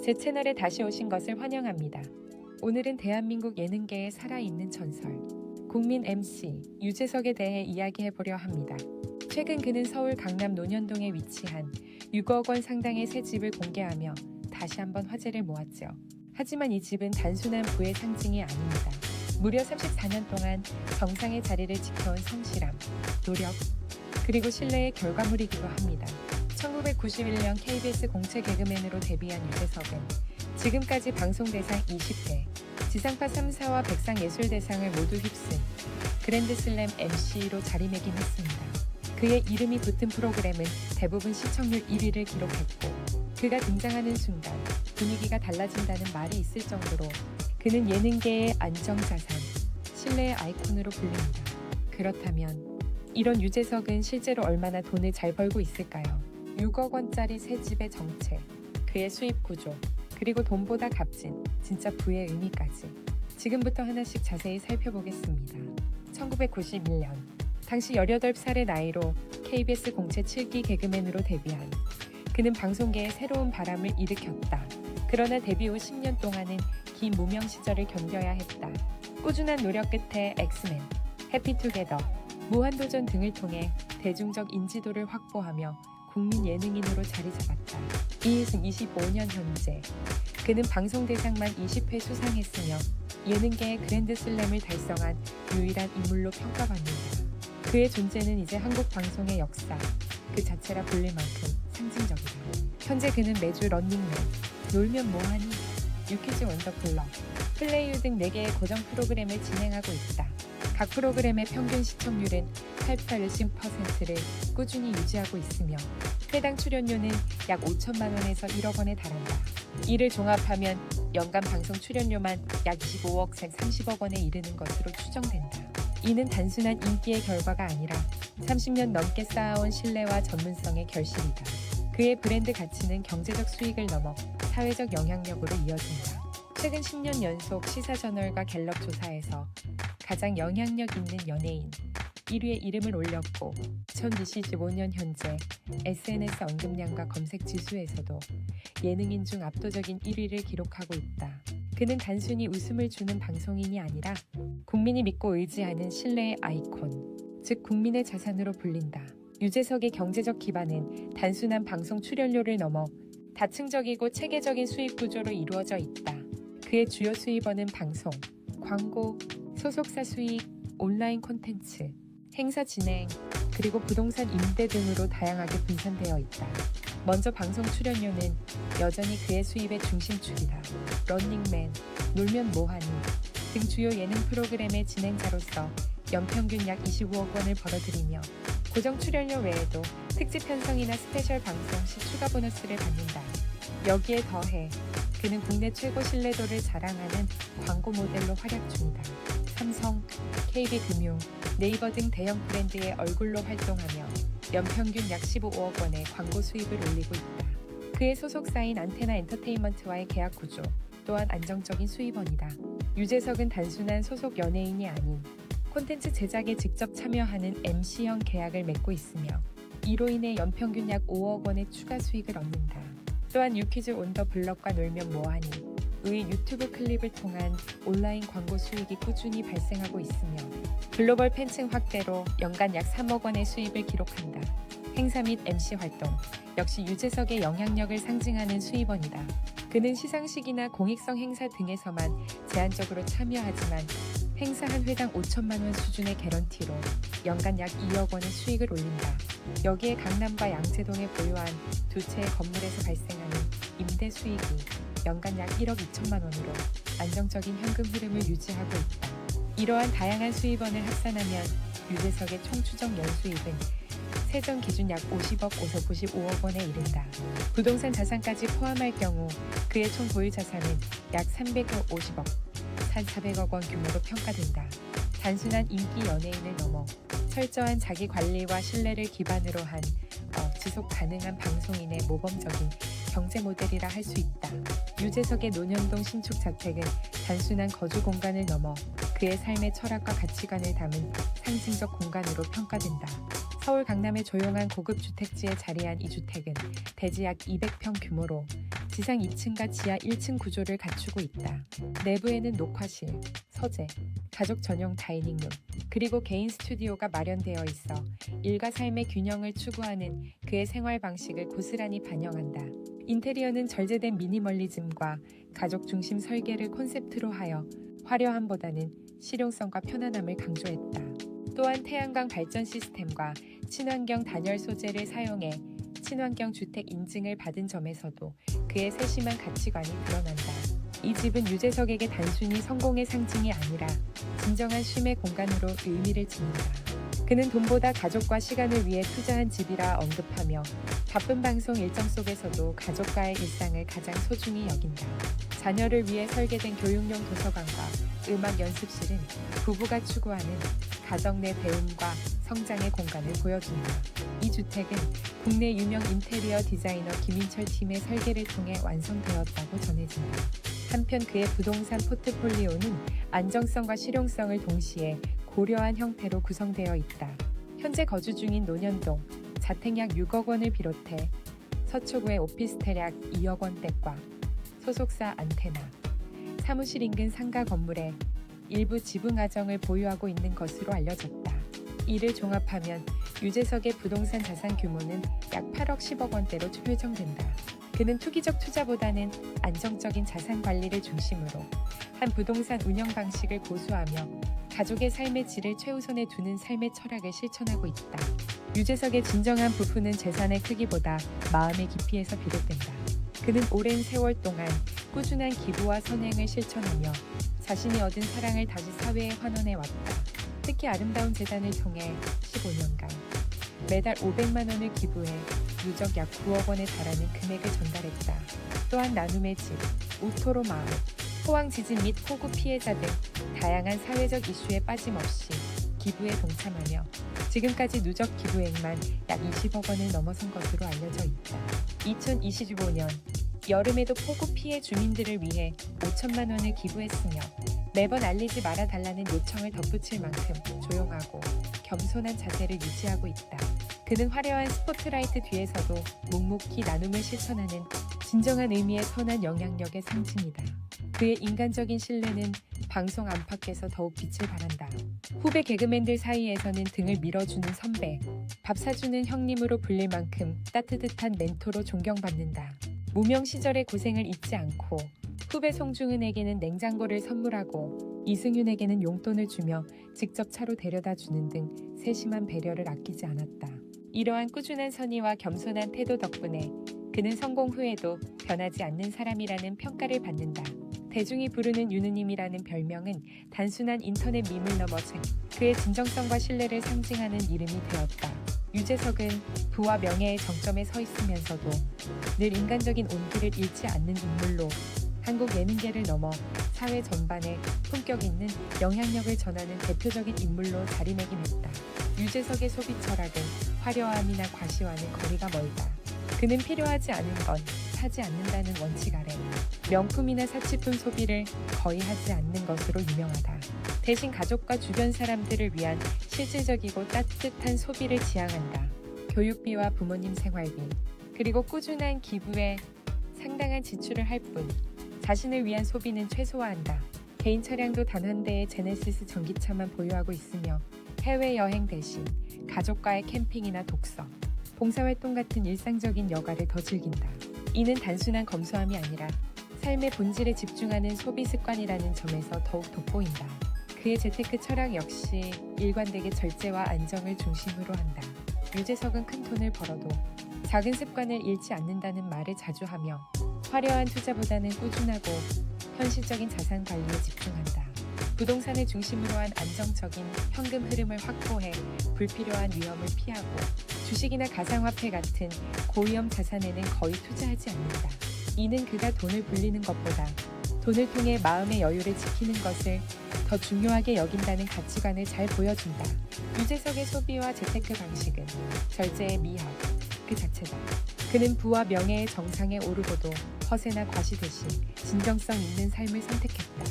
제 채널에 다시 오신 것을 환영합니다. 오늘은 대한민국 예능계의 살아있는 전설, 국민 MC 유재석에 대해 이야기해보려 합니다. 최근 그는 서울 강남 논현동에 위치한 6억 원 상당의 새 집을 공개하며 다시 한번 화제를 모았죠. 하지만 이 집은 단순한 부의 상징이 아닙니다. 무려 34년 동안 정상의 자리를 지켜온 성실함, 노력, 그리고 신뢰의 결과물이기도 합니다. 1991년 KBS 공채 개그맨으로 데뷔한 유재석은 지금까지 방송대상 20회, 지상파 3사와 백상예술대상을 모두 휩쓴 그랜드슬램 MC로 자리매김했습니다. 그의 이름이 붙은 프로그램은 대부분 시청률 1위를 기록했고, 그가 등장하는 순간 분위기가 달라진다는 말이 있을 정도로 그는 예능계의 안정자산, 신뢰의 아이콘으로 불립니다. 그렇다면 이런 유재석은 실제로 얼마나 돈을 잘 벌고 있을까요? 6억 원짜리 새 집의 정체, 그의 수입 구조, 그리고 돈보다 값진 진짜 부의 의미까지 지금부터 하나씩 자세히 살펴보겠습니다. 1991년, 당시 18살의 나이로 KBS 공채 7기 개그맨으로 데뷔한 그는 방송계에 새로운 바람을 일으켰다. 그러나 데뷔 후 10년 동안은 긴 무명 시절을 견뎌야 했다. 꾸준한 노력 끝에 엑스맨, 해피투게더, 무한도전 등을 통해 대중적 인지도를 확보하며 국민 예능인으로 자리 잡았다. 이은 25년 현재, 그는 방송대상만 20회 수상했으며 예능계의 그랜드슬램을 달성한 유일한 인물로 평가받는다. 그의 존재는 이제 한국 방송의 역사 그 자체라 불릴 만큼 상징적이다. 현재 그는 매주 런닝맨, 놀면 뭐하니, 유퀴즈 원더블럭, 플레이유 등 4개의 고정 프로그램을 진행하고 있다. 각 프로그램의 평균 시청률은 88%를 꾸준히 유지하고 있으며 해당 출연료는 약 5천만 원에서 1억 원에 달한다. 이를 종합하면 연간 방송 출연료만 약 25억 30억 원에 이르는 것으로 추정된다. 이는 단순한 인기의 결과가 아니라 30년 넘게 쌓아온 신뢰와 전문성의 결실이다. 그의 브랜드 가치는 경제적 수익을 넘어 사회적 영향력으로 이어진다. 최근 10년 연속 시사저널과 갤럽 조사에서 가장 영향력 있는 연예인 1위에 이름을 올렸고 2025년 현재 SNS 언급량과 검색 지수에서도 예능인 중 압도적인 1위를 기록하고 있다. 그는 단순히 웃음을 주는 방송인이 아니라 국민이 믿고 의지하는 신뢰의 아이콘, 즉 국민의 자산으로 불린다. 유재석의 경제적 기반은 단순한 방송 출연료를 넘어 다층적이고 체계적인 수익 구조로 이루어져 있다. 그의 주요 수입원은 방송, 광고, 소속사 수익, 온라인 콘텐츠, 행사 진행, 그리고 부동산 임대 등으로 다양하게 분산되어 있다. 먼저 방송 출연료는 여전히 그의 수입의 중심축이다. 런닝맨, 놀면 뭐하니 등 주요 예능 프로그램의 진행자로서 연평균 약 25억 원을 벌어들이며 고정 출연료 외에도 특집 편성이나 스페셜 방송 시 추가 보너스를 받는다. 여기에 더해 그는 국내 최고 신뢰도를 자랑하는 광고 모델로 활약 중이다. 삼성, KB금융, 네이버 등 대형 브랜드의 얼굴로 활동하며 연평균 약 15억 원의 광고 수입을 올리고 있다. 그의 소속사인 안테나 엔터테인먼트와의 계약 구조 또한 안정적인 수입원이다. 유재석은 단순한 소속 연예인이 아닌 콘텐츠 제작에 직접 참여하는 MC형 계약을 맺고 있으며 이로 인해 연평균 약 5억 원의 추가 수익을 얻는다. 또한 유퀴즈 원더블럭과 놀면 뭐하니 의 유튜브 클립을 통한 온라인 광고 수익이 꾸준히 발생하고 있으며 글로벌 팬층 확대로 연간 약 3억 원의 수입을 기록한다. 행사 및 MC 활동, 역시 유재석의 영향력을 상징하는 수입원이다. 그는 시상식이나 공익성 행사 등에서만 제한적으로 참여하지만 행사 한 회당 5천만 원 수준의 개런티로 연간 약 2억 원의 수익을 올린다. 여기에 강남과 양재동에 보유한 두 채의 건물에서 발생하는 임대 수익이 연간 약 1억 2천만 원으로 안정적인 현금 흐름을 유지하고 있다. 이러한 다양한 수입원을 합산하면 유재석의 총 추정 연수입은 세전 기준 약 50억에서 95억 원에 이른다. 부동산 자산까지 포함할 경우 그의 총 보유 자산은 약 350억, 1,400억 원 규모로 평가된다. 단순한 인기 연예인을 넘어 철저한 자기 관리와 신뢰를 기반으로 한 지속 가능한 방송인의 모범적인 경제 모델이라 할 수 있다. 유재석의 논현동 신축 자택은 단순한 거주 공간을 넘어 그의 삶의 철학과 가치관을 담은 상징적 공간으로 평가된다. 서울 강남의 조용한 고급 주택지에 자리한 이 주택은 대지 약 200평 규모로 지상 2층과 지하 1층 구조를 갖추고 있다. 내부에는 녹화실, 서재, 가족 전용 다이닝룸, 그리고 개인 스튜디오가 마련되어 있어 일과 삶의 균형을 추구하는 그의 생활 방식을 고스란히 반영한다. 인테리어는 절제된 미니멀리즘과 가족 중심 설계를 콘셉트로 하여 화려함보다는 실용성과 편안함을 강조했다. 또한 태양광 발전 시스템과 친환경 단열 소재를 사용해 친환경 주택 인증을 받은 점에서도 그의 세심한 가치관이 드러난다. 이 집은 유재석에게 단순히 성공의 상징이 아니라 진정한 쉼의 공간으로 의미를 지닌다. 그는 돈보다 가족과 시간을 위해 투자한 집이라 언급하며 바쁜 방송 일정 속에서도 가족과의 일상을 가장 소중히 여긴다. 자녀를 위해 설계된 교육용 도서관과 음악 연습실은 부부가 추구하는 가정 내 배움과 성장의 공간을 보여준다. 이 주택은 국내 유명 인테리어 디자이너 김인철 팀의 설계를 통해 완성되었다고 전해진다. 한편 그의 부동산 포트폴리오는 안정성과 실용성을 동시에 고려한 형태로 구성되어 있다. 현재 거주 중인 논현동 자택 약 6억 원을 비롯해 서초구의 오피스텔 약 2억 원대과 소속사 안테나, 사무실 인근 상가 건물에 일부 지분 가정을 보유하고 있는 것으로 알려졌다. 이를 종합하면 유재석의 부동산 자산 규모는 약 8억 10억 원대로 추정된다. 그는 투기적 투자보다는 안정적인 자산 관리를 중심으로 한 부동산 운영 방식을 고수하며 가족의 삶의 질을 최우선에 두는 삶의 철학을 실천하고 있다. 유재석의 진정한 부푼은 재산의 크기보다 마음의 깊이에서 비롯된다. 그는 오랜 세월 동안 꾸준한 기부와 선행을 실천하며 자신이 얻은 사랑을 다시 사회에 환원해 왔다. 특히 아름다운 재단을 통해 15년간 매달 500만 원을 기부해 누적 약 9억 원에 달하는 금액을 전달했다. 또한 나눔의 집, 우토로 마을, 포항 지진 및 폭우 피해자 등 다양한 사회적 이슈에 빠짐없이 기부에 동참하며 지금까지 누적 기부액만 약 20억 원을 넘어선 것으로 알려져 있다. 2025년 여름에도 폭우 피해 주민들을 위해 5천만 원을 기부했으며 매번 알리지 말아달라는 요청을 덧붙일 만큼 조용하고 겸손한 자세를 유지하고 있다. 그는 화려한 스포트라이트 뒤에서도 묵묵히 나눔을 실천하는 진정한 의미의 선한 영향력의 상징이다. 그의 인간적인 신뢰는 방송 안팎에서 더욱 빛을 발한다. 후배 개그맨들 사이에서는 등을 밀어주는 선배, 밥 사주는 형님으로 불릴 만큼 따뜻한 멘토로 존경받는다. 무명 시절의 고생을 잊지 않고 후배 송중은에게는 냉장고를 선물하고 이승윤에게는 용돈을 주며 직접 차로 데려다 주는 등 세심한 배려를 아끼지 않았다. 이러한 꾸준한 선의와 겸손한 태도 덕분에 그는 성공 후에도 변하지 않는 사람이라는 평가를 받는다. 대중이 부르는 유느님이라는 별명은 단순한 인터넷 밈을 넘어선 그의 진정성과 신뢰를 상징하는 이름이 되었다. 유재석은 부와 명예의 정점에 서 있으면서도 늘 인간적인 온기를 잃지 않는 인물로 한국 예능계를 넘어 사회 전반에 품격 있는 영향력을 전하는 대표적인 인물로 자리매김했다. 유재석의 소비 철학은 화려함이나 과시와는 거리가 멀다. 그는 필요하지 않은 건 사지 않는다는 원칙 아래 명품이나 사치품 소비를 거의 하지 않는 것으로 유명하다. 대신 가족과 주변 사람들을 위한 실질적이고 따뜻한 소비를 지향한다. 교육비와 부모님 생활비, 그리고 꾸준한 기부에 상당한 지출을 할 뿐 자신을 위한 소비는 최소화한다. 개인 차량도 단 한 대의 제네시스 전기차만 보유하고 있으며 해외여행 대신 가족과의 캠핑이나 독서, 봉사활동 같은 일상적인 여가를 더 즐긴다. 이는 단순한 검소함이 아니라 삶의 본질에 집중하는 소비 습관이라는 점에서 더욱 돋보인다. 그의 재테크 철학 역시 일관되게 절제와 안정을 중심으로 한다. 유재석은 큰 돈을 벌어도 작은 습관을 잃지 않는다는 말을 자주 하며 화려한 투자보다는 꾸준하고 현실적인 자산 관리에 집중한다. 부동산을 중심으로 한 안정적인 현금 흐름을 확보해 불필요한 위험을 피하고 주식이나 가상화폐 같은 고위험 자산에는 거의 투자하지 않는다. 이는 그가 돈을 불리는 것보다 돈을 통해 마음의 여유를 지키는 것을 더 중요하게 여긴다는 가치관을 잘 보여준다. 유재석의 소비와 재테크 방식은 절제의 미학 그 자체다. 그는 부와 명예의 정상에 오르고도 허세나 과시 대신 진정성 있는 삶을 선택했다.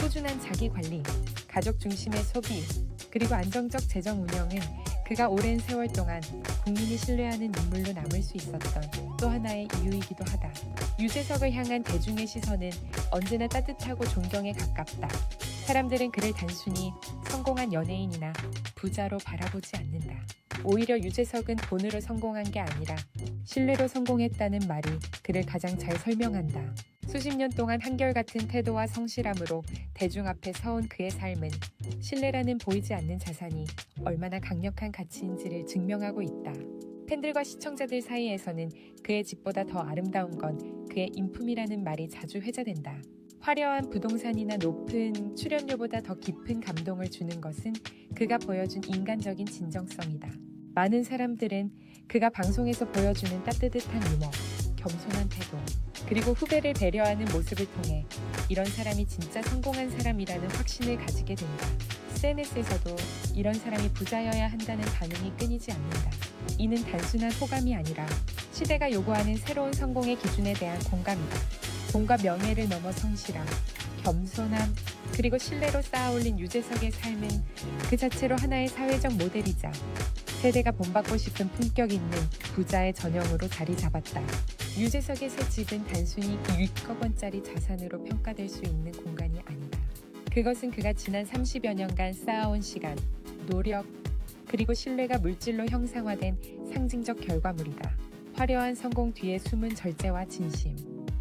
꾸준한 자기 관리, 가족 중심의 소비, 그리고 안정적 재정 운영은 그가 오랜 세월 동안 국민이 신뢰하는 인물로 남을 수 있었던 또 하나의 이유이기도 하다. 유재석을 향한 대중의 시선은 언제나 따뜻하고 존경에 가깝다. 사람들은 그를 단순히 성공한 연예인이나 부자로 바라보지 않는다. 오히려 유재석은 돈으로 성공한 게 아니라 신뢰로 성공했다는 말이 그를 가장 잘 설명한다. 수십 년 동안 한결같은 태도와 성실함으로 대중 앞에 서온 그의 삶은 신뢰라는 보이지 않는 자산이 얼마나 강력한 가치인지를 증명하고 있다. 팬들과 시청자들 사이에서는 그의 집보다 더 아름다운 건 그의 인품이라는 말이 자주 회자된다. 화려한 부동산이나 높은 출연료보다 더 깊은 감동을 주는 것은 그가 보여준 인간적인 진정성이다. 많은 사람들은 그가 방송에서 보여주는 따뜻한 유머, 겸손한 태도, 그리고 후배를 배려하는 모습을 통해 이런 사람이 진짜 성공한 사람이라는 확신을 가지게 된다. SNS에서도 이런 사람이 부자여야 한다는 반응이 끊이지 않는다. 이는 단순한 호감이 아니라 시대가 요구하는 새로운 성공의 기준에 대한 공감이다. 돈과 명예를 넘어 성실함, 겸손함, 그리고 신뢰로 쌓아올린 유재석의 삶은 그 자체로 하나의 사회적 모델이자 세대가 본받고 싶은 품격 있는 부자의 전형으로 자리 잡았다. 유재석의 새 집은 단순히 6억 원짜리 자산으로 평가될 수 있는 공간이 아니다. 그것은 그가 지난 30여 년간 쌓아온 시간, 노력, 그리고 신뢰가 물질로 형상화된 상징적 결과물이다. 화려한 성공 뒤에 숨은 절제와 진심,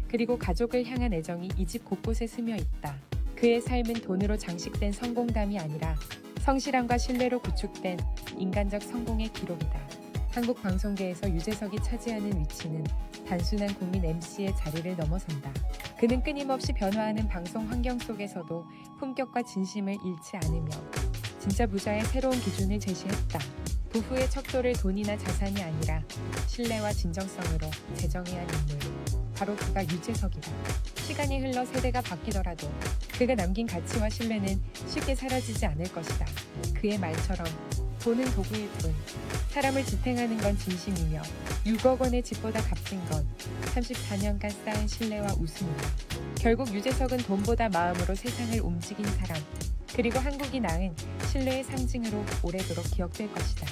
그리고 가족을 향한 애정이 이 집 곳곳에 스며 있다. 그의 삶은 돈으로 장식된 성공담이 아니라 성실함과 신뢰로 구축된 인간적 성공의 기록이다. 한국 방송계에서 유재석이 차지하는 위치는 단순한 국민 MC의 자리를 넘어선다. 그는 끊임없이 변화하는 방송 환경 속에서도 품격과 진심을 잃지 않으며 진짜 부자의 새로운 기준을 제시했다. 부부의 척도를 돈이나 자산이 아니라 신뢰와 진정성으로 재정해야 한 인물. 바로 그가 유재석이다. 시간이 흘러 세대가 바뀌더라도 그가 남긴 가치와 신뢰는 쉽게 사라지지 않을 것이다. 그의 말처럼 돈은 도구일 뿐 사람을 지탱하는 건 진심이며 6억 원의 집보다 값진 건 34년간 쌓은 신뢰와 웃음이다. 결국 유재석은 돈보다 마음으로 세상을 움직인 사람, 그리고 한국이 낳은 신뢰의 상징으로 오래도록 기억될 것이다.